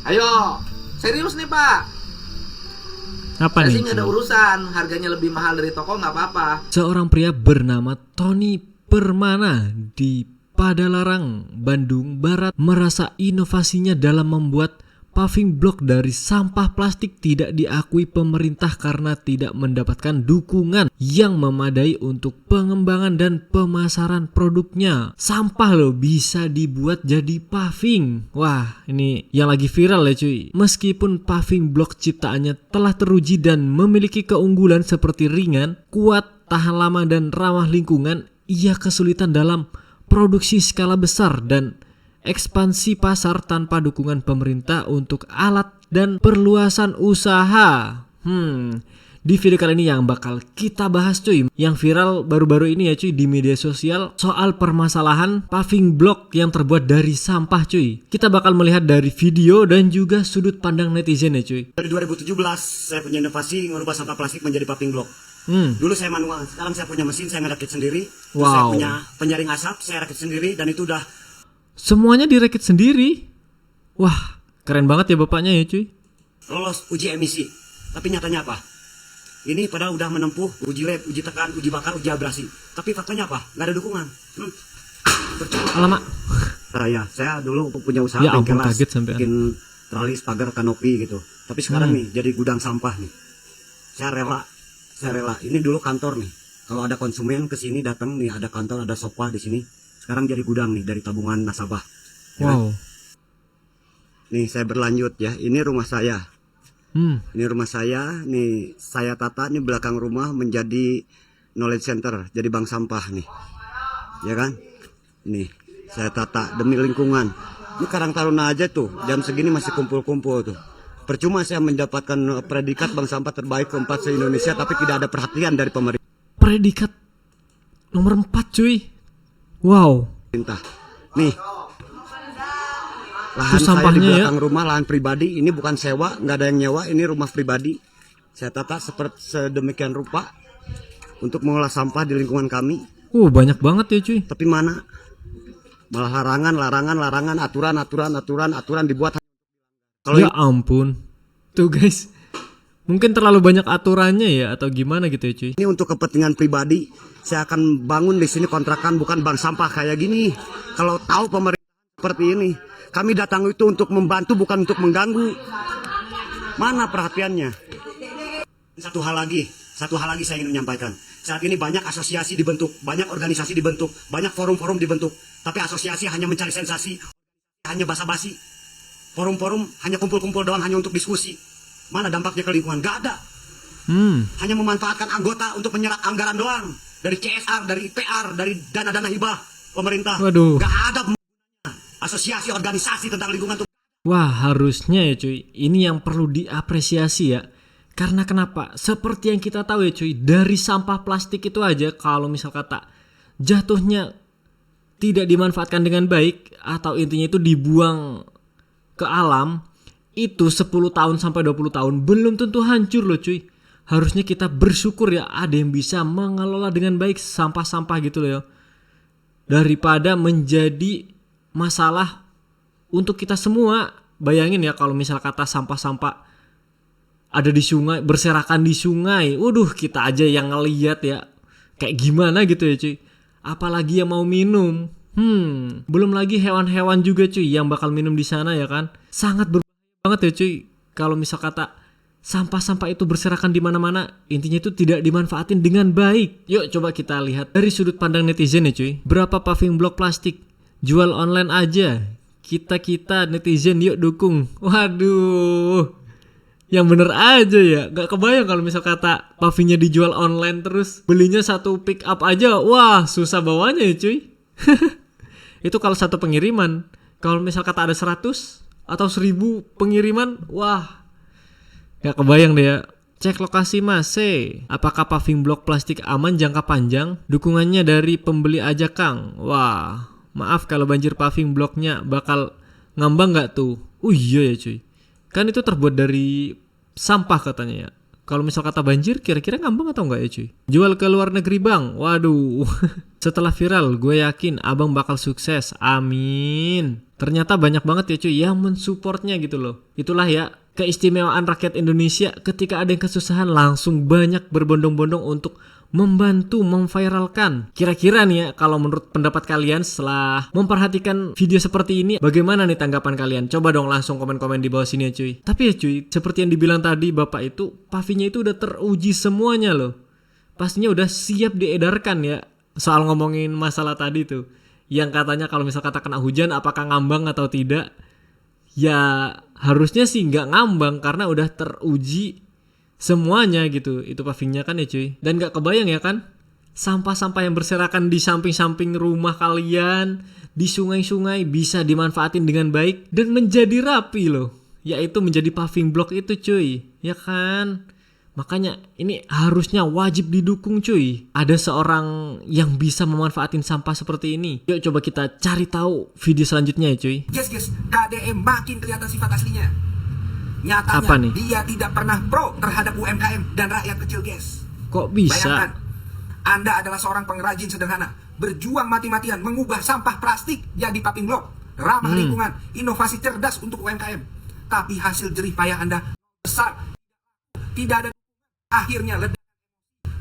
Ayo, serius nih Pak. Apa Saya nih? sih nggak ada urusan, harganya lebih mahal dari toko nggak apa-apa. Seorang pria bernama Tony Permana di Padalarang, Bandung Barat merasa inovasinya dalam membuat paving block dari sampah plastik tidak diakui pemerintah karena tidak mendapatkan dukungan yang memadai untuk pengembangan dan pemasaran produknya. Sampah loh bisa dibuat jadi paving. Wah, ini yang lagi viral ya cuy. Meskipun paving block ciptaannya telah teruji dan memiliki keunggulan seperti ringan, kuat, tahan lama dan ramah lingkungan, ia kesulitan dalam produksi skala besar dan ekspansi pasar tanpa dukungan pemerintah untuk alat dan perluasan usaha. Di video kali ini yang bakal kita bahas cuy, yang viral baru-baru ini ya cuy di media sosial soal permasalahan paving block yang terbuat dari sampah cuy. Kita bakal melihat dari video dan juga sudut pandang netizen ya cuy. Dari 2017 saya punya inovasi merubah sampah plastik menjadi paving block. Dulu saya manual, sekarang saya punya mesin, saya ngerakit sendiri. Terus saya punya penyaring asap, saya rakit sendiri dan itu udah semuanya direkit sendiri. Wah, keren banget ya bapaknya ya cuy. lolos uji emisi. Tapi nyatanya apa? Ini padahal udah menempuh uji lab, uji tekan, uji bakar, uji abrasi. Tapi faktanya apa? Nggak ada dukungan. Alamak. Saya dulu punya usaha Ya ampun, bengkelas, kaget sampean. bikin tralis, pagar, kanopi gitu. Tapi sekarang nih jadi gudang sampah nih. Saya rela. Ini dulu kantor nih. Kalau ada konsumen ke sini datang nih, ada kantor, ada sofa di sini. Sekarang jadi gudang nih dari tabungan nasabah. Ya kan? Wow. Nih saya berlanjut ya. Ini rumah saya. Ini rumah saya. Nih saya tata nih belakang rumah menjadi knowledge center, jadi bank sampah nih. Ya kan? Nih saya tata demi lingkungan. Ini Karang Taruna aja tuh jam segini masih kumpul-kumpul tuh. Percuma saya mendapatkan predikat bank sampah terbaik keempat se-Indonesia tapi tidak ada perhatian dari pemerintah. Predikat nomor 4 cuy. Wow. Nih lahan Terus saya di sampahnya ya? belakang rumah, lahan pribadi. Ini bukan sewa, nggak ada yang nyewa. Ini rumah pribadi. Saya tata seperti sedemikian rupa untuk mengolah sampah di lingkungan kami. Banyak banget ya cuy. Tapi mana? Malah larangan, aturan dibuat. Kalau Ya ampun. Tuh guys. Mungkin terlalu banyak aturannya ya atau gimana gitu ya cuy. ini untuk kepentingan pribadi, saya akan bangun di sini kontrakan bukan bank sampah kayak gini. Kalau tahu pemerintah seperti ini, kami datang itu untuk membantu bukan untuk mengganggu. Mana perhatiannya? Satu hal lagi saya ingin menyampaikan. Saat ini banyak asosiasi dibentuk, banyak organisasi dibentuk, banyak forum-forum dibentuk. Tapi asosiasi hanya mencari sensasi, hanya basa-basi. Forum-forum hanya kumpul-kumpul doang, hanya untuk diskusi. Mana dampaknya ke lingkungan? Gak ada. Hanya memanfaatkan anggota untuk menyerap anggaran doang. Dari CSR, dari PR, dari dana-dana hibah pemerintah. Waduh. Gak ada asosiasi organisasi tentang lingkungan tuh. Wah, harusnya ya cuy. Ini yang perlu diapresiasi ya. Karena kenapa? Seperti yang kita tahu ya cuy, dari sampah plastik itu aja kalau misal kata jatuhnya tidak dimanfaatkan dengan baik atau intinya itu dibuang ke alam, itu 10 tahun sampai 20 tahun belum tentu hancur loh cuy. Harusnya kita bersyukur ya ada yang bisa mengelola dengan baik sampah-sampah gitu loh ya. Daripada menjadi masalah untuk kita semua. Bayangin ya kalau misal kata sampah-sampah ada di sungai, berserakan di sungai. Waduh, kita aja yang ngeliat ya kayak gimana gitu ya cuy. Apalagi yang mau minum. Belum lagi hewan-hewan juga cuy yang bakal minum di sana ya kan. Sangat berbahaya banget ya cuy. Kalau misal kata sampah-sampah itu berserakan di mana-mana, intinya itu tidak dimanfaatin dengan baik. Yuk coba kita lihat dari sudut pandang netizen ya cuy. Berapa paving block plastik jual online aja. Kita netizen yuk dukung. Waduh. Yang bener aja ya. Gak kebayang kalau misal kata pavingnya dijual online terus belinya satu pick up aja. Wah, susah bawanya ya cuy. Itu kalau satu pengiriman. Kalau misal kata ada 100 atau 1000 pengiriman, wah, gak kebayang deh ya. Cek lokasi Mase. Apakah paving block plastik aman jangka panjang? Dukungannya dari pembeli aja Kang. Wah, maaf kalau banjir paving blocknya bakal ngambang gak tuh? Iya ya cuy. Kan itu terbuat dari sampah katanya ya. Kalau misal kata banjir, kira-kira ngambang atau enggak ya cuy? Jual ke luar negeri bang. Waduh. Setelah viral, gue yakin abang bakal sukses. Amin. Ternyata banyak banget ya cuy yang mensupportnya gitu loh. Itulah ya keistimewaan rakyat Indonesia, ketika ada yang kesusahan langsung banyak berbondong-bondong untuk membantu memviralkan. Kira-kira nih ya, kalau menurut pendapat kalian setelah memperhatikan video seperti ini, bagaimana nih tanggapan kalian? Coba dong langsung komen-komen di bawah sini ya cuy. Tapi ya cuy, seperti yang dibilang tadi bapak itu, pavinya itu udah teruji semuanya loh. Pastinya udah siap diedarkan ya. Soal ngomongin masalah tadi tuh, yang katanya kalau misal kata kena hujan apakah ngambang atau tidak. Ya harusnya sih nggak ngambang karena udah teruji semuanya gitu. Itu pavingnya kan ya cuy. Dan nggak kebayang ya kan, sampah-sampah yang berserakan di samping-samping rumah kalian, di sungai-sungai bisa dimanfaatin dengan baik dan menjadi rapi loh. Yaitu menjadi paving block itu cuy, ya kan. Makanya ini harusnya wajib didukung cuy. Ada seorang yang bisa memanfaatin sampah seperti ini. Yuk coba kita cari tahu video selanjutnya ya cuy. Yes, KDM makin kelihatan sifat aslinya. Nyatanya Apa nih? dia tidak pernah pro terhadap UMKM dan rakyat kecil, guys. Kok bisa? Bayangkan, Anda adalah seorang pengrajin sederhana, berjuang mati-matian mengubah sampah plastik jadi paving block, ramah lingkungan, inovasi cerdas untuk UMKM. Tapi hasil jerih payah Anda besar. Tidak ada. Akhirnya ledak.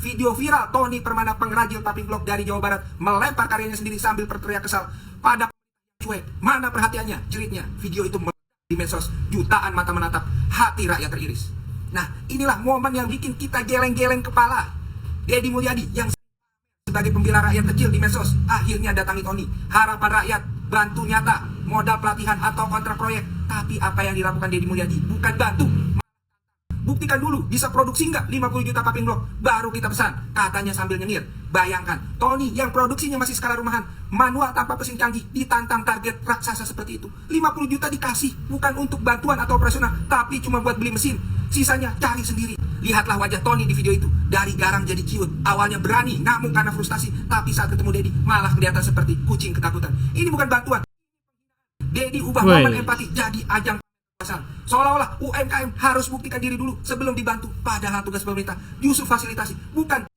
Video viral Tony Permana pengrajin paving block dari Jawa Barat melempar karyanya sendiri sambil berteriak kesal pada cuek. Mana perhatiannya? Jeritnya. Video itu di medsos, jutaan mata menatap, hati rakyat teriris. Nah, inilah momen yang bikin kita geleng-geleng kepala. Deddy Mulyadi yang sebagai pembela rakyat kecil di medsos akhirnya datangi Tony. Harapan rakyat, bantu nyata, modal pelatihan atau kontrak proyek. Tapi apa yang dilakukan Deddy Mulyadi bukan bantu. Buktikan dulu, bisa produksi nggak 50 juta paving block, baru kita pesan, katanya sambil nyengir. Bayangkan, Tony yang produksinya masih skala rumahan, manual tanpa mesin canggih, ditantang target raksasa seperti itu. 50 juta dikasih, bukan untuk bantuan atau operasional, tapi cuma buat beli mesin. Sisanya cari sendiri. Lihatlah wajah Tony di video itu, dari garang jadi ciut. Awalnya berani, ngamuk karena frustasi, tapi saat ketemu Deddy, malah kelihatan seperti kucing ketakutan. Ini bukan bantuan. Deddy ubah momen empati jadi ajang. Seolah-olah UMKM harus buktikan diri dulu sebelum dibantu. Padahal tugas pemerintah justru fasilitasi, bukan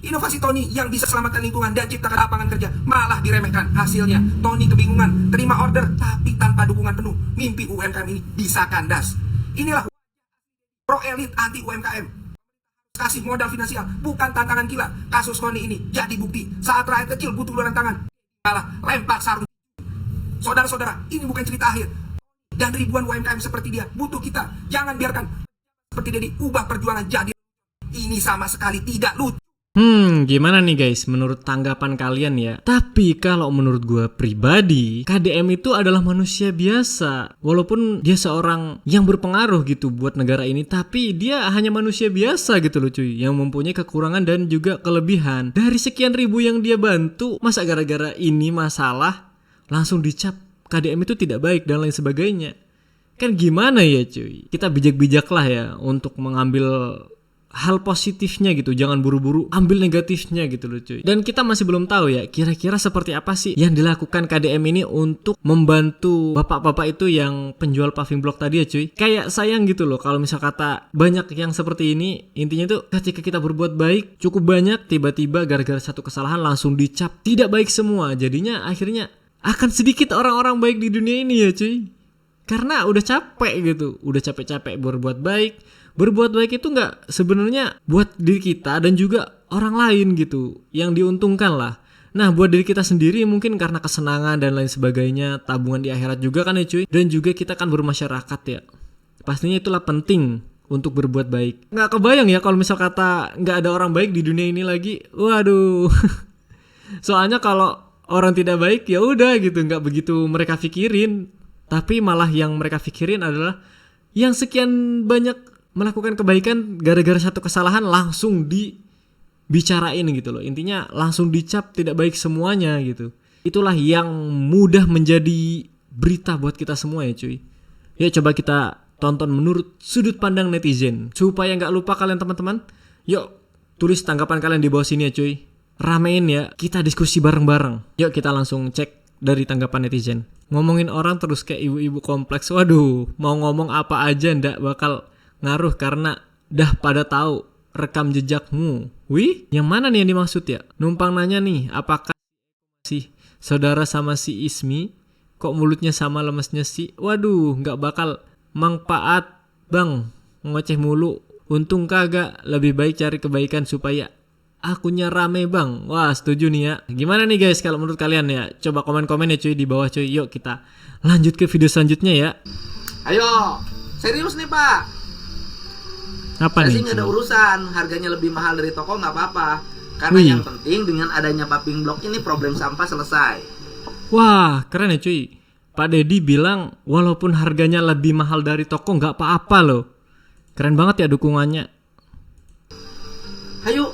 inovasi Tony yang bisa selamatkan lingkungan dan ciptakan lapangan kerja malah diremehkan. Hasilnya Tony kebingungan, terima order tapi tanpa dukungan penuh. Mimpi UMKM ini bisa kandas. Inilah pro elit anti UMKM. Kasih modal finansial, bukan tantangan gila. Kasus Tony ini jadi bukti saat rakyat kecil butuh uluran tangan, malah lempar sarung. Saudara-saudara, ini bukan cerita akhir. Dan ribuan UMKM seperti dia butuh kita. Jangan biarkan seperti Deddy ubah perjuangan jadi. Ini sama sekali tidak lucu. Gimana nih guys menurut tanggapan kalian ya? Tapi kalau menurut gue pribadi, KDM itu adalah manusia biasa. Walaupun dia seorang yang berpengaruh gitu buat negara ini, tapi dia hanya manusia biasa gitu loh cuy, yang mempunyai kekurangan dan juga kelebihan. Dari sekian ribu yang dia bantu, masa gara-gara ini masalah langsung dicap KDM itu tidak baik dan lain sebagainya. Kan gimana ya cuy? Kita bijak-bijaklah ya untuk mengambil hal positifnya gitu. Jangan buru-buru ambil negatifnya gitu loh cuy. Dan kita masih belum tahu ya kira-kira seperti apa sih yang dilakukan KDM ini untuk membantu bapak-bapak itu yang penjual paving block tadi ya cuy. Kayak sayang gitu loh kalau misal kata banyak yang seperti ini. Intinya tuh ketika kita berbuat baik cukup banyak, tiba-tiba gara-gara satu kesalahan langsung dicap tidak baik semua. Jadinya akhirnya akan sedikit orang-orang baik di dunia ini ya cuy. Karena udah capek gitu. Udah capek-capek berbuat baik. Berbuat baik itu gak sebenarnya buat diri kita dan juga orang lain gitu, yang diuntungkan lah. Nah buat diri kita sendiri mungkin karena kesenangan dan lain sebagainya, tabungan di akhirat juga kan ya cuy. Dan juga kita kan bermasyarakat ya. Pastinya itulah penting untuk berbuat baik. Gak kebayang ya kalau misal kata gak ada orang baik di dunia ini lagi. Waduh. Soalnya kalau orang tidak baik ya udah gitu, nggak begitu mereka pikirin. Tapi malah yang mereka pikirin adalah yang sekian banyak melakukan kebaikan gara-gara satu kesalahan langsung dibicarain gitu loh. Intinya langsung dicap tidak baik semuanya gitu. Itulah yang mudah menjadi berita buat kita semua ya cuy. Ya coba kita tonton menurut sudut pandang netizen supaya nggak lupa kalian teman-teman. Yuk tulis tanggapan kalian di bawah sini ya cuy. Ramein ya, kita diskusi bareng-bareng. Yuk kita langsung cek dari tanggapan netizen. Ngomongin orang terus kayak ibu-ibu kompleks. Waduh, mau ngomong apa aja ndak bakal ngaruh karena dah pada tahu rekam jejakmu. Wih, yang mana nih yang dimaksud ya? Numpang nanya nih, apakah si saudara sama si Ismi kok mulutnya sama lemesnya sih? Waduh, nggak bakal manfaat bang, ngoceh mulu. Untung kagak, lebih baik cari kebaikan supaya akunnya rame bang. Wah setuju nih ya. Gimana nih guys kalau menurut kalian ya? Coba komen-komen ya cuy di bawah cuy. Yuk kita lanjut ke video selanjutnya ya. Ayo, serius nih Pak. Apa Saya nih? sih nggak ada cuy? urusan, harganya lebih mahal dari toko nggak apa-apa. Karena Wih. yang penting dengan adanya Paping Blok ini problem sampah selesai. Wah keren ya cuy. Pak Deddy bilang walaupun harganya lebih mahal dari toko nggak apa-apa loh. Keren banget ya dukungannya. Ayo,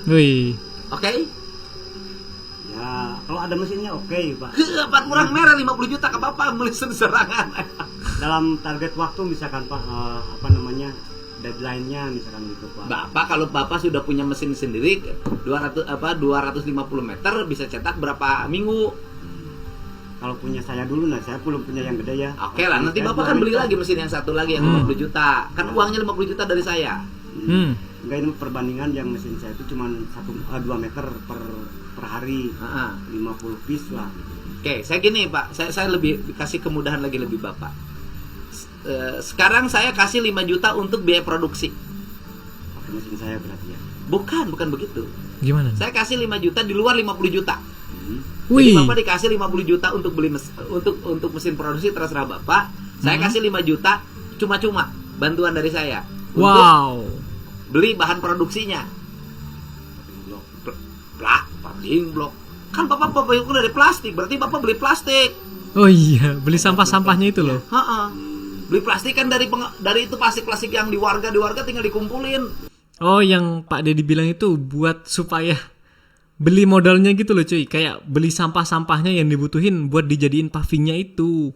Wih. oke? Ya, kalau ada mesinnya oke, Pak. Pak kurang merah 50 juta ke Bapak melisen serangan. Dalam target waktu misalkan Pak, deadline-nya misalkan gitu Pak. Bapak kalau Bapak sudah punya mesin sendiri 250 meter bisa cetak berapa minggu? Kalau punya saya dulu, nah saya belum punya yang gede ya. Oke lah, nanti Saya Bapak kan beli lagi mesin yang satu lagi yang 50 juta. Kan uangnya 50 juta dari saya. Enggak, ini perbandingan yang mesin saya itu cuma 2 meter per hari, 50 piece lah. Oke, saya gini Pak, saya lebih kasih kemudahan lagi lebih Bapak. Sekarang saya kasih 5 juta untuk biaya produksi. Pakai mesin saya berarti ya. Bukan begitu. Gimana? Saya kasih 5 juta di luar 50 juta. Wih. Jadi Bapak dikasih 50 juta untuk beli untuk mesin produksi terserah Bapak. Saya kasih 5 juta cuma-cuma bantuan dari saya. Untuk Wow. beli bahan produksinya. Paping blok. Kan Bapak dari plastik, berarti Bapak beli plastik. Oh iya, beli sampah-sampahnya itu loh. Beli plastik kan dari itu plastik yang di warga tinggal dikumpulin. Oh, yang Pak Deddy bilang itu buat supaya beli modalnya gitu loh cuy. Kayak beli sampah-sampahnya yang dibutuhin buat dijadiin pavingnya itu.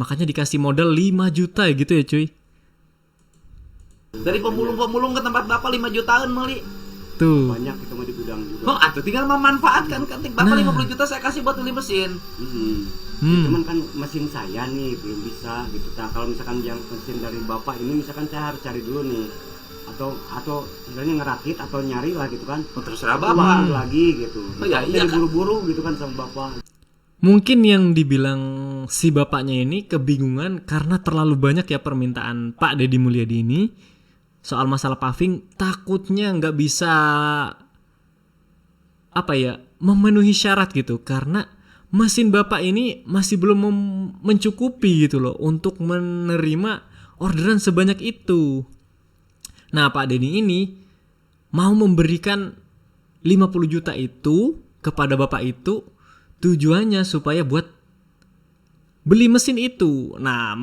Makanya dikasih modal 5 juta ya gitu ya cuy. Dari pemulung-pemulung ke tempat Bapak 5 jutaan beli. Tuh. Banyak itu mah di gudang juga. Atuh tinggal memanfaatkan kan. Bapak Nah. 50 juta saya kasih buat beli mesin. Cuman kan mesin saya nih belum bisa gitu. Nah, kalau misalkan yang mesin dari Bapak ini misalkan saya harus cari dulu nih. Atau sebenarnya ngerakit atau nyari lah gitu kan. Terserah Bapak Bapak. lagi gitu. Oh, iya, iya kan. Buru-buru gitu kan sama Bapak. Mungkin yang dibilang si bapaknya ini kebingungan karena terlalu banyak ya permintaan Pak Deddy Mulyadi ini soal masalah paving, takutnya nggak bisa memenuhi syarat gitu karena mesin bapak ini masih belum mencukupi gitu loh untuk menerima orderan sebanyak itu. Nah Pak Deddy ini mau memberikan 50 juta itu kepada bapak itu tujuannya supaya buat beli mesin itu. Nah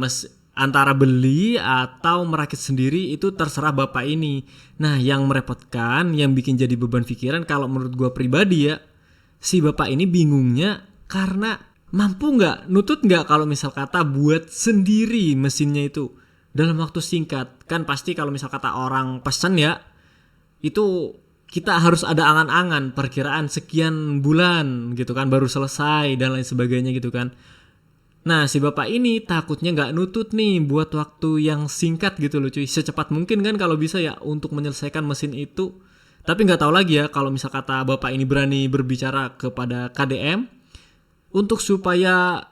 antara beli atau merakit sendiri itu terserah bapak ini. Nah yang merepotkan, yang bikin jadi beban pikiran kalau menurut gua pribadi ya, si bapak ini bingungnya karena mampu nggak, nutut nggak kalau misal kata buat sendiri mesinnya itu dalam waktu singkat. Kan pasti kalau misal kata orang pesen ya, itu kita harus ada angan-angan perkiraan sekian bulan gitu kan baru selesai dan lain sebagainya gitu kan. Nah si bapak ini takutnya nggak nutut nih buat waktu yang singkat gitu loh cuy, secepat mungkin kan kalau bisa ya untuk menyelesaikan mesin itu. Tapi nggak tahu lagi ya kalau misal kata bapak ini berani berbicara kepada KDM untuk supaya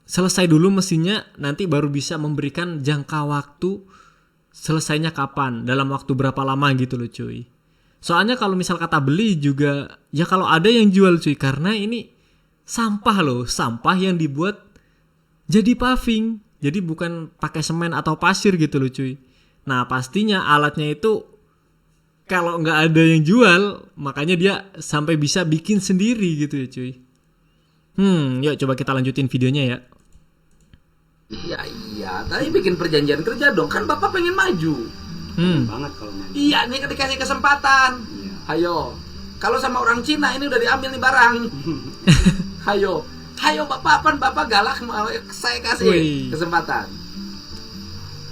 selesai dulu mesinnya, nanti baru bisa memberikan jangka waktu selesainya kapan, dalam waktu berapa lama gitu loh cuy. Soalnya kalau misal kata beli juga ya kalau ada yang jual cuy, karena ini sampah loh, sampah yang dibuat jadi paving. Jadi bukan pakai semen atau pasir gitu loh cuy. Nah pastinya alatnya itu kalau nggak ada yang jual, makanya dia sampai bisa bikin sendiri gitu ya cuy. Yuk coba kita lanjutin videonya ya. Iya, tapi bikin perjanjian kerja dong, kan Bapak pengen maju. Banget kalau main. Iya, nih dikasih kesempatan. Hayo, kalau sama orang Cina ini udah diambil nih barang. Hayo Bapak galak, saya kasih Wih. kesempatan.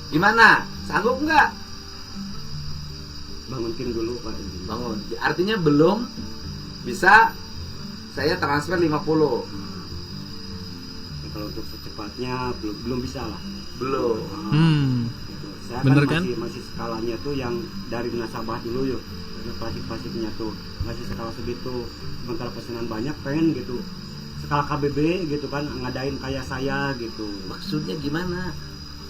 Gimana? Sanggup nggak? Bangun tim dulu Pak. Bangun. Artinya belum bisa saya transfer 50. Ya, kalau untuk secepatnya belum bisa lah. Belum. Gitu. Saya Bener kan kan? masih skalanya tuh yang dari nasabah dulu yuk. Plastik-plastiknya tuh masih skala segitu. Sementara pesanan banyak pengen gitu skala KBB gitu kan, ngadain kayak saya gitu. Maksudnya gimana?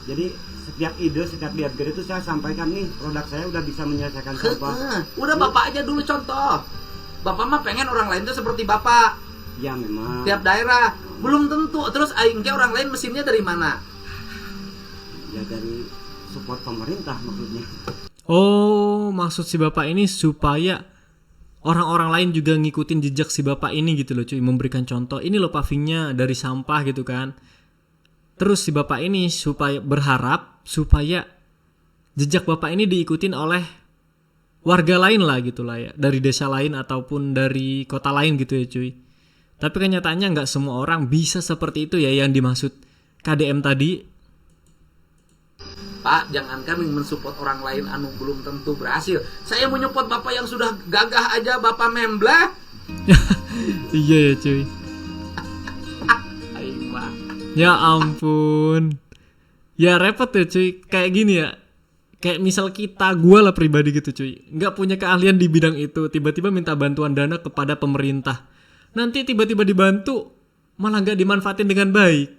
Jadi setiap ide, setiap lihat itu saya sampaikan nih, produk saya udah bisa menyelesaikan sampah. Udah bapak aja dulu contoh. Bapak mah pengen orang lain tuh seperti bapak. Ya memang. Tiap daerah belum tentu. Terus aing ke orang lain mesinnya dari mana? Ya dari support pemerintah maksudnya. Oh, maksud si bapak ini supaya orang-orang lain juga ngikutin jejak si bapak ini gitu loh cuy, memberikan contoh. Ini loh pavingnya dari sampah gitu kan. Terus si bapak ini supaya berharap supaya jejak bapak ini diikutin oleh warga lain lah gitu lah ya, dari desa lain ataupun dari kota lain gitu ya cuy. Tapi kenyataannya nggak semua orang bisa seperti itu ya yang dimaksud KDM tadi. Pak, jangan kami mensupport orang lain anu belum tentu berhasil. Saya mau nyupport bapak yang sudah gagah aja, bapak membleh. Iya ya cuy. Aing mah. Ya ampun. Ya repot ya cuy. Kayak gini ya. Kayak misal gue lah pribadi gitu cuy, nggak punya keahlian di bidang itu, tiba-tiba minta bantuan dana kepada pemerintah. Nanti tiba-tiba dibantu, malah nggak dimanfaatin dengan baik.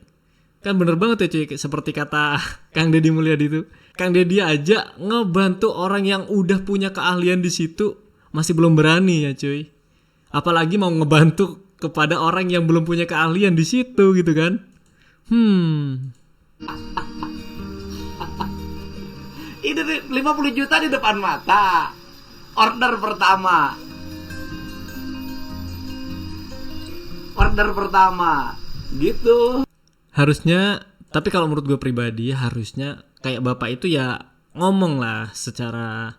Kan bener banget ya cuy, seperti kata Kang Deddy Mulyadi itu. Kang Deddy aja ngebantu orang yang udah punya keahlian di situ, masih belum berani ya cuy. Apalagi mau ngebantu kepada orang yang belum punya keahlian di situ gitu kan. Ini 50 juta di depan mata. Order pertama. Gitu. Harusnya, tapi kalau menurut gue pribadi harusnya kayak bapak itu ya ngomong lah secara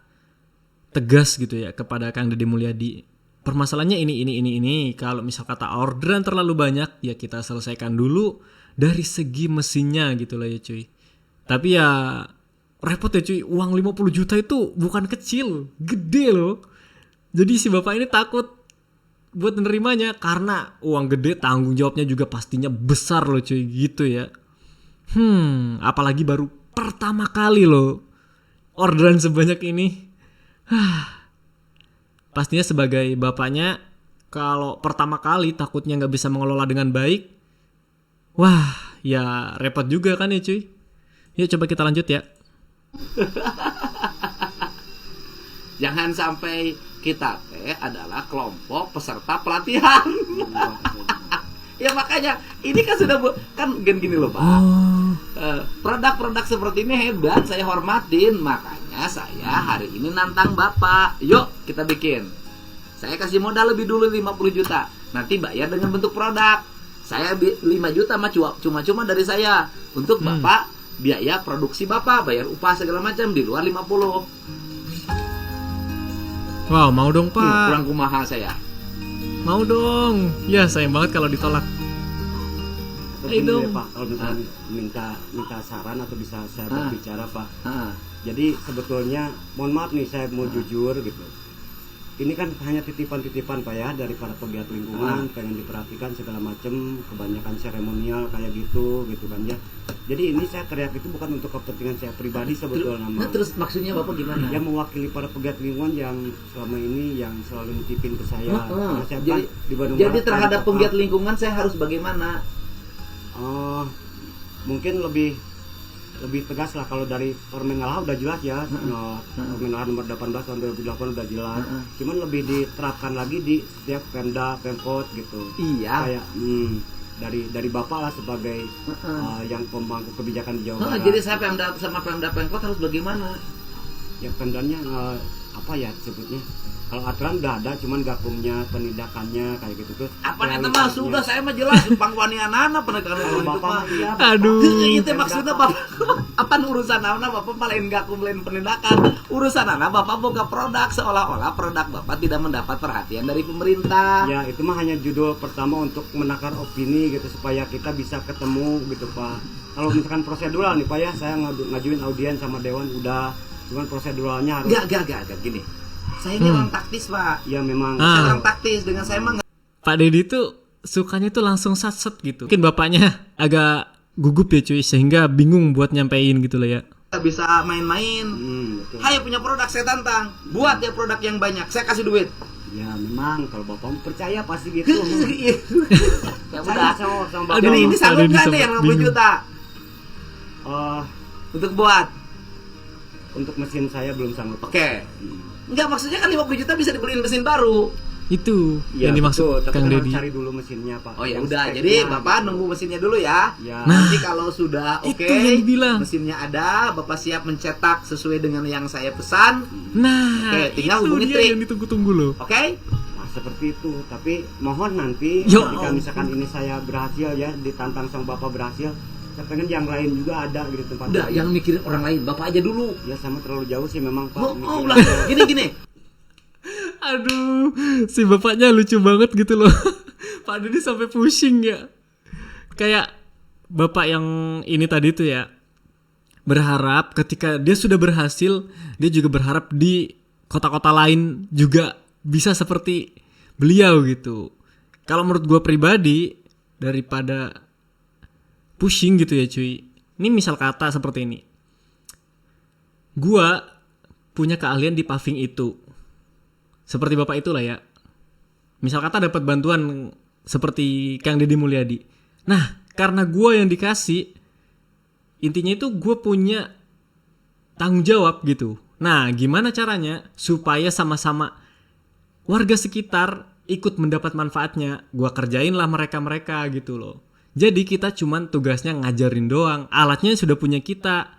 tegas gitu ya kepada Kang Deddy Mulyadi. Permasalahannya ini. Kalau misal kata orderan terlalu banyak, ya kita selesaikan dulu dari segi mesinnya gitu lah ya cuy. Tapi ya repot ya cuy, uang 50 juta itu bukan kecil, gede loh. Jadi si bapak ini takut buat nerimanya karena uang gede, tanggung jawabnya juga pastinya besar loh cuy gitu ya. Apalagi baru pertama kali loh orderan sebanyak ini. Pastinya sebagai bapaknya, kalau pertama kali takutnya nggak bisa mengelola dengan baik, wah ya repot juga kan ya cuy. Yuk coba kita lanjut ya. Jangan sampai kita adalah kelompok peserta pelatihan. Ya makanya ini kan sudah kan gini loh Pak. Produk-produk seperti ini hebat, saya hormatin. Makanya saya hari ini nantang Bapak. Yuk kita bikin. Saya kasih modal lebih dulu 50 juta. Nanti bayar dengan bentuk produk. Saya 5 juta mah cuma-cuma dari saya. Untuk Bapak biaya produksi Bapak, bayar upah segala macam di luar 50. Wow, mau dong Pak. Kurang kumaha saya. Mau dong. Ya sayang banget kalau ditolak. Atau gini deh, Pak, kalau misalnya minta saran atau bisa saya berbicara Pak. Jadi sebetulnya mohon maaf nih, saya mau jujur gitu. Ini kan hanya titipan-titipan Pak ya dari para pegiat lingkungan, pengen diperhatikan segala macam, kebanyakan seremonial kayak gitu kan ya. Jadi ini saya teriak itu bukan untuk kepentingan saya pribadi sebetulnya. Terus maksudnya Bapak gimana? Yang mewakili para pegiat lingkungan yang selama ini yang selalu nitipin ke saya. Karena saya Jadi, di Bandung jadi Barat, terhadap Pak, pegiat lingkungan saya harus bagaimana? mungkin lebih tegas lah. Kalau dari Permenlah udah jelas ya, Permenlah nomor 18 tahun 2008 udah jelas. Cuman lebih diterapkan lagi di setiap Pemda, Pemkot gitu. Iya. Kayak dari Bapak lah sebagai yang pemangku kebijakan di Jawa Barat. Jadi saya Pemda sama Pemda Pemkot harus bagaimana? Ya Pemdanya apa ya disebutnya? Kalau aturan udah ada, cuman gakumnya, penindakannya kayak gitu tuh. Apa itu mah sudah saya mah jelas pangwanianana penegakan hukum itu mah. Aduh. Itu maksudnya Bapak. Apa urusan anak Bapak lain gakum lain penindakan. Urusan anak Bapak boga produk seolah-olah produk Bapak tidak mendapat perhatian dari pemerintah. Ya itu mah hanya judul pertama untuk menakar opini gitu supaya kita bisa ketemu gitu Pak. Kalau misalkan prosedural nih Pak ya, saya ngajuin audien sama dewan udah, cuman proseduralnya harus. Gak gini. Saya ini orang taktis Pak. Ya memang. Saya orang taktis, dengan saya mah Pak Deddy tuh sukanya tuh langsung sat-set gitu. Mungkin bapaknya agak gugup ya cuy, sehingga bingung buat nyampein gitu lah ya. nggak bisa main-main. Betul. Hayo punya produk, saya tantang. Buat ya produk yang banyak, saya kasih duit. Ya memang kalau bapak percaya pasti gitu. Ya Saya udah. sama bapak. Aduh, Ini sanggup ada nggak di nih yang sempat 50 juta Eh, untuk buat? untuk mesin saya belum sanggup. Oke. Enggak, maksudnya kan 50 juta bisa dibeliin mesin baru. Itu Ya, yang dimaksud betul, tapi Kang kan harus Deddy. cari dulu mesinnya Pak. Oh ya Yang udah, speknya jadi gitu. Bapak nunggu mesinnya dulu ya. Ya. Nah, Nanti kalau sudah itu oke, yang dibilang. mesinnya ada, Bapak siap mencetak sesuai dengan yang saya pesan. Nah, Oke, tinggal itu hubungi dia Tri. yang ditunggu-tunggu loh. Oke? Nah, seperti itu. Tapi mohon nanti Ya ketika Allah. misalkan ini saya berhasil ya, ditantang sang bapak berhasil, saya pengen yang lain juga ada gitu tempat. Udah, yang mikirin orang lain, Bapak aja dulu. Ya sama terlalu jauh sih memang Pak. Oh, Mikirin. lah, gini. Aduh, si bapaknya lucu banget gitu loh. Pak Deddy sampai pusing ya. Kayak bapak yang ini tadi tuh ya, berharap ketika dia sudah berhasil, dia juga berharap di kota-kota lain juga bisa seperti beliau gitu. Kalau menurut gue pribadi, daripada pushing gitu ya cuy, ini misal kata seperti ini, gue punya keahlian di paving itu, seperti bapak itulah ya. Misal kata dapat bantuan seperti Kang Deddy Mulyadi. Nah, karena gue yang dikasih, intinya itu gue punya tanggung jawab gitu. Nah, gimana caranya supaya sama-sama warga sekitar ikut mendapat manfaatnya? Gue kerjain lah mereka-mereka gitu loh. Jadi kita cuman tugasnya ngajarin doang. Alatnya sudah punya kita.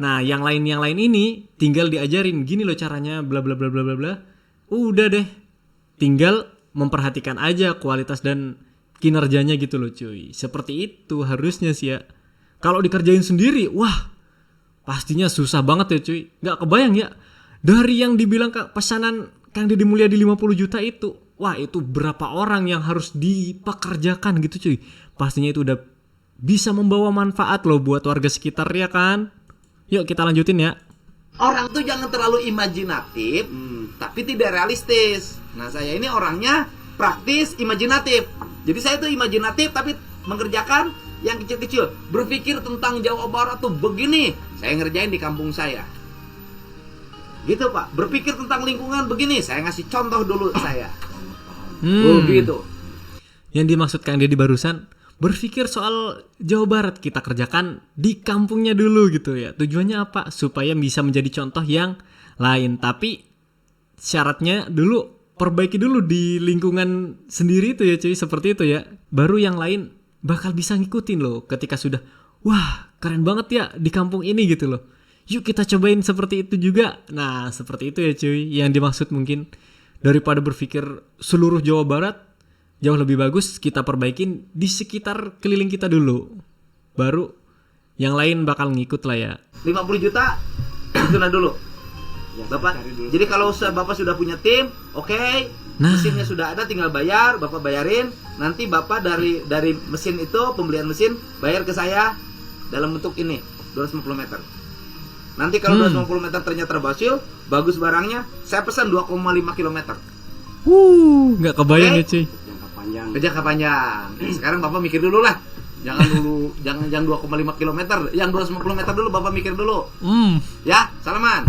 Nah, yang lain ini tinggal diajarin. Gini loh caranya, bla bla bla bla bla bla. Udah deh, tinggal memperhatikan aja kualitas dan kinerjanya gitu loh cuy. Seperti itu harusnya sih ya. Kalau dikerjain sendiri, wah pastinya susah banget ya cuy. Gak kebayang ya, dari yang dibilang pesanan Kang Deddy Mulyadi 50 juta itu, wah itu berapa orang yang harus dipekerjakan gitu cuy. Pastinya itu udah bisa membawa manfaat loh buat warga sekitar ya kan. Yuk kita lanjutin ya. Orang tuh jangan terlalu imajinatif, tapi tidak realistis. Nah, saya ini orangnya praktis, imajinatif. Jadi saya tuh imajinatif tapi mengerjakan yang kecil-kecil. Berpikir tentang Jawa Barat tuh begini, saya ngerjain di kampung saya. Gitu Pak, berpikir tentang lingkungan begini, saya ngasih contoh dulu saya. Oh gitu. Yang dimaksud Kang Deddy barusan, berpikir soal Jawa Barat kita kerjakan di kampungnya dulu gitu ya. Tujuannya apa? Supaya bisa menjadi contoh yang lain. Tapi syaratnya dulu perbaiki dulu di lingkungan sendiri itu ya cuy. Seperti itu ya. Baru yang lain bakal bisa ngikutin loh. Ketika sudah, wah keren banget ya di kampung ini gitu loh. Yuk kita cobain seperti itu juga. Nah seperti itu ya cuy. Yang dimaksud mungkin daripada berpikir seluruh Jawa Barat, jauh lebih bagus kita perbaikin di sekitar keliling kita dulu. Baru yang lain bakal ngikut lah ya. 50 juta itu nah dulu. Ya, Bapak, cari dulu. jadi kalau Bapak sudah punya tim, oke, Nah. mesinnya sudah ada, tinggal bayar, Bapak bayarin. Nanti Bapak dari mesin itu, pembelian mesin, bayar ke saya dalam bentuk ini, 250 meter. Nanti kalau 250 meter ternyata berhasil, bagus barangnya, saya pesan 2,5 kilometer. Nggak kebayang Oke. ya cuy. Jangka panjang. Jangka panjang. Sekarang Bapak mikir dulu lah. Jangan 2,5 kilometer, yang 250 meter dulu Bapak mikir dulu. Ya, salaman.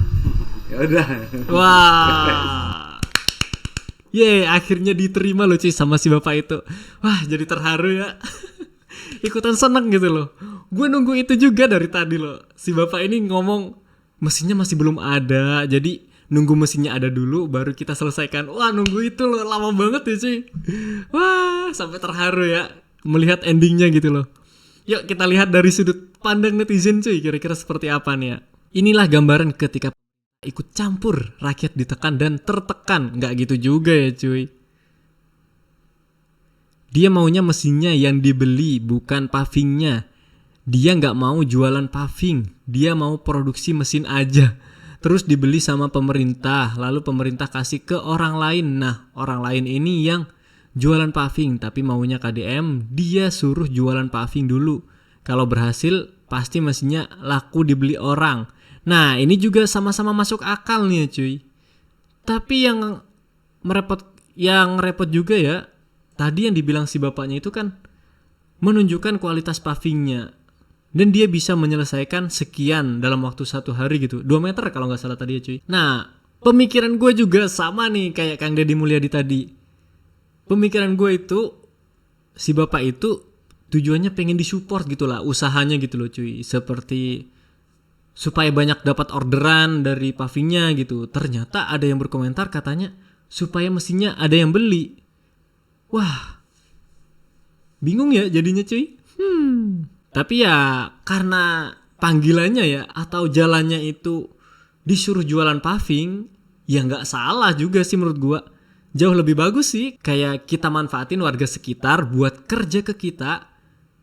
Ya udah. Wah. Yeay, akhirnya diterima loh cuy sama si bapak itu. Wah, jadi terharu ya. Ikutan seneng gitu loh. Gue nunggu itu juga dari tadi loh. Si bapak ini ngomong mesinnya masih belum ada. Jadi nunggu mesinnya ada dulu baru kita selesaikan. Wah, nunggu itu loh lama banget ya cuy. Wah, sampai terharu ya melihat endingnya gitu loh. Yuk kita lihat dari sudut pandang netizen cuy. Kira-kira seperti apa nih ya. Inilah gambaran ketika ikut campur, rakyat ditekan dan tertekan. Nggak gitu juga ya cuy. Dia maunya mesinnya yang dibeli, bukan pavingnya. Dia nggak mau jualan paving, dia mau produksi mesin aja. Terus dibeli sama pemerintah, lalu pemerintah kasih ke orang lain. Nah, orang lain ini yang jualan paving, tapi maunya KDM, dia suruh jualan paving dulu. Kalau berhasil, pasti mesinnya laku dibeli orang. Nah, ini juga sama-sama masuk akal nih ya cuy. Tapi yang repot juga ya, tadi yang dibilang si bapaknya itu kan menunjukkan kualitas pavingnya. Dan dia bisa menyelesaikan sekian dalam waktu 1 hari gitu. 2 meter kalau nggak salah tadi ya cuy. Nah, Pemikiran gue juga sama nih kayak Kang Deddy Mulyadi tadi. Pemikiran gue itu si bapak itu tujuannya pengen disupport gitu lah usahanya gitu loh cuy. Seperti supaya banyak dapat orderan dari pavingnya gitu. Ternyata ada yang berkomentar katanya supaya mesinnya ada yang beli. Wah, bingung ya jadinya cuy. Tapi ya karena panggilannya ya atau jalannya itu disuruh jualan paving, ya nggak salah juga sih menurut gua. Jauh lebih bagus sih kayak kita manfaatin warga sekitar buat kerja ke kita,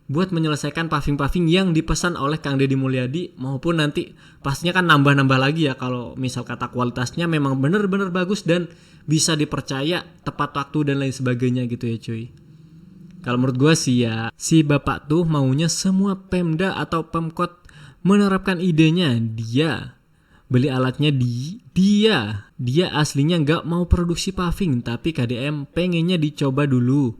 buat menyelesaikan paving-paving yang dipesan oleh Kang Deddy Mulyadi, maupun nanti pastinya kan nambah-nambah lagi ya kalau misal kata kualitasnya memang bener-bener bagus dan bisa dipercaya, tepat waktu dan lain sebagainya gitu ya cuy. Kalau menurut gue sih ya, si bapak tuh maunya semua Pemda atau Pemkot menerapkan idenya dia. Beli alatnya dia aslinya nggak mau produksi paving, tapi KDM pengennya dicoba dulu.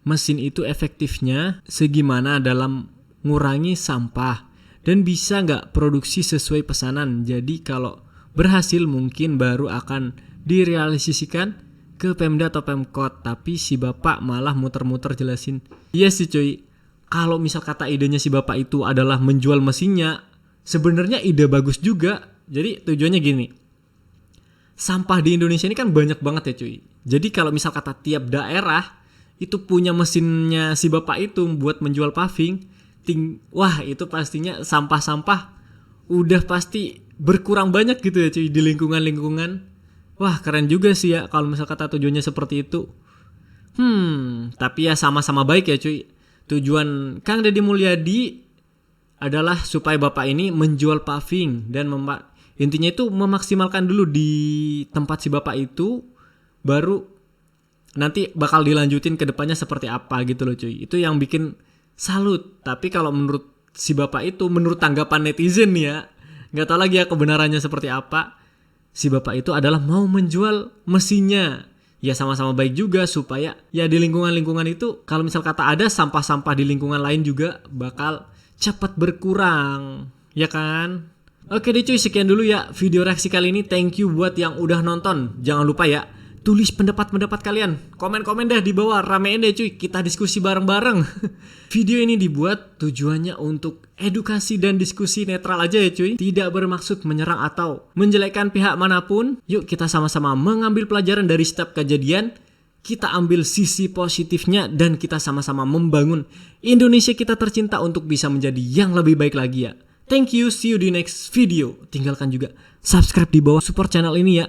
Mesin itu efektifnya segimana dalam ngurangi sampah dan bisa nggak produksi sesuai pesanan. Jadi kalau berhasil mungkin baru akan direalisasikan ke Pemda atau Pemkot. Tapi si bapak malah muter-muter jelasin, iya sih cuy, kalau misal kata idenya si bapak itu adalah menjual mesinnya, sebenarnya ide bagus juga. Jadi tujuannya gini, sampah di Indonesia ini kan banyak banget ya cuy. Jadi kalau misal kata tiap daerah itu punya mesinnya si bapak itu buat menjual paving, wah itu pastinya sampah-sampah udah pasti berkurang banyak gitu ya cuy di lingkungan-lingkungan. Wah keren juga sih ya kalau misal kata tujuannya seperti itu. Tapi ya sama-sama baik ya cuy. Tujuan Kang Deddy Mulyadi adalah supaya bapak ini menjual paving dan intinya itu memaksimalkan dulu di tempat si bapak itu, baru nanti bakal dilanjutin ke depannya seperti apa gitu loh cuy. Itu yang bikin salut. Tapi kalau menurut si bapak itu, menurut tanggapan netizen ya, nggak tahu lagi ya kebenarannya seperti apa, si bapak itu adalah mau menjual mesinnya. Ya sama-sama baik juga supaya ya di lingkungan-lingkungan itu kalau misal kata ada sampah-sampah di lingkungan lain juga bakal cepat berkurang, ya kan? Oke deh cuy, sekian dulu ya video reaksi kali ini. Thank you buat yang udah nonton. Jangan lupa ya, tulis pendapat-pendapat kalian. Komen-komen deh di bawah, ramein deh cuy, kita diskusi bareng-bareng. Video ini dibuat tujuannya untuk edukasi dan diskusi netral aja ya cuy. Tidak bermaksud menyerang atau menjelekkan pihak manapun. Yuk kita sama-sama mengambil pelajaran dari setiap kejadian. Kita ambil sisi positifnya dan kita sama-sama membangun Indonesia kita tercinta untuk bisa menjadi yang lebih baik lagi ya. Thank you, see you di next video. Tinggalkan juga subscribe di bawah, support channel ini ya.